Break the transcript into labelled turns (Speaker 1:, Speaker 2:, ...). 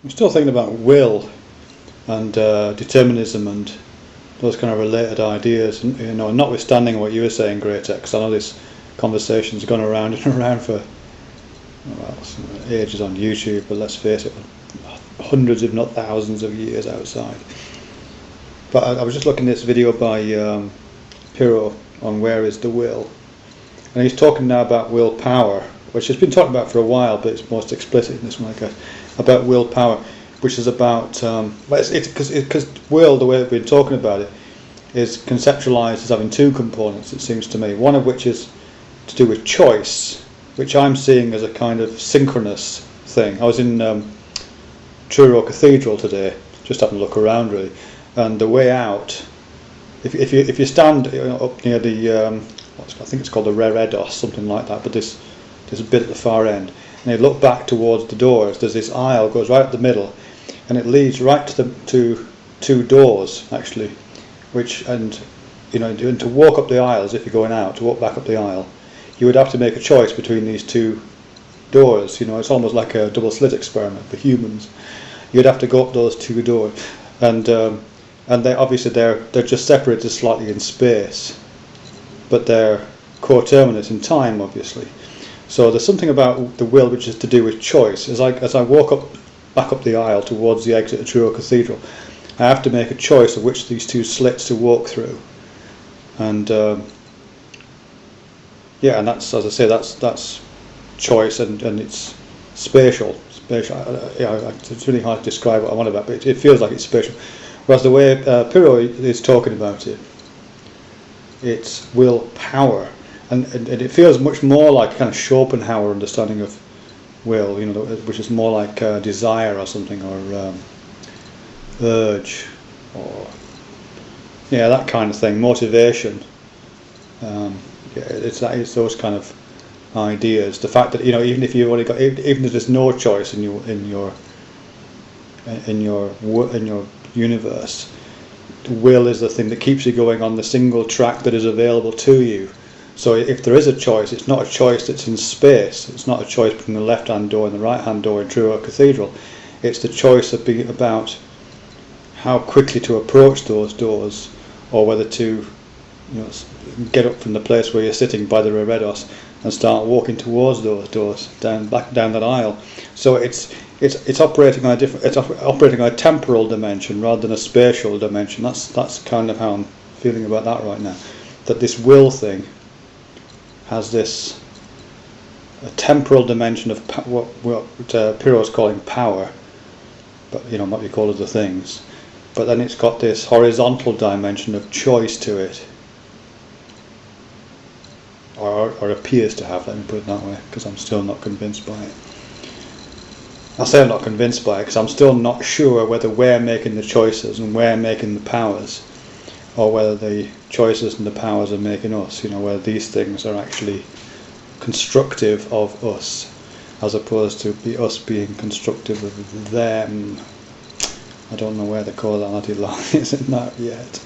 Speaker 1: I'm still thinking about will and determinism and those kind of related ideas, and notwithstanding what you were saying, Greatex, I know this conversation's gone around and around for ages on YouTube, but let's face it, hundreds if not thousands of years outside. But I was just looking at this video by Pyrrho on Where is the Will, and he's talking now about willpower, which has been talked about for a while, but it's most explicit in this one, I guess, about willpower, which is about because will, the way we've been talking about it, is conceptualized as having two components, it seems to me. One of which is to do with choice, which I'm seeing as a kind of synchronous thing. I was in Truro Cathedral today, just having a look around really, and the way out, if you stand up near the I think it's called the Reredos, something like that, but this bit at the far end, and you look back towards the doors, there's this aisle goes right up the middle, and it leads right to two doors actually, and to walk up the aisle as if you're going out, to walk back up the aisle, you would have to make a choice between these two doors. It's almost like a double slit experiment for humans. You'd have to go up those two doors, and they obviously they're just separated slightly in space, but they're coterminous in time, obviously. So there's something about the will which is to do with choice. As I walk back up the aisle towards the exit of Truro Cathedral, I have to make a choice of which of these two slits to walk through, and and that's, as I say, that's choice, and it's spatial. It's really hard to describe what I want about, but it feels like it's spatial. Whereas the way Pyrrho is talking about it, it's willpower, and it feels much more like kind of Schopenhauer understanding of will, which is more like desire or something, or urge, or that kind of thing, motivation. It's those kind of ideas. The fact that even if you've only got, even if there's no choice in your universe, will is the thing that keeps you going on the single track that is available to you. So if there is a choice, it's not a choice that's in space. It's not a choice between the left-hand door and the right-hand door in Truro Cathedral. It's the choice about how quickly to approach those doors, or whether to get up from the place where you're sitting by the Reredos and start walking towards those doors, back down that aisle. So it's operating on a temporal dimension rather than a spatial dimension. That's kind of how I'm feeling about that right now. That this will thing has a temporal dimension of what Pyrrho's calling power, but what we call other things. But then it's got this horizontal dimension of choice to it, or appears to have. Let me put it that way, because I'm still not convinced by it. I say I'm not convinced by it because I'm still not sure whether we're making the choices and we're making the powers, or whether the choices and the powers are making us. Whether these things are actually constructive of us, as opposed to us being constructive of them. I don't know where the causality lies in that yet.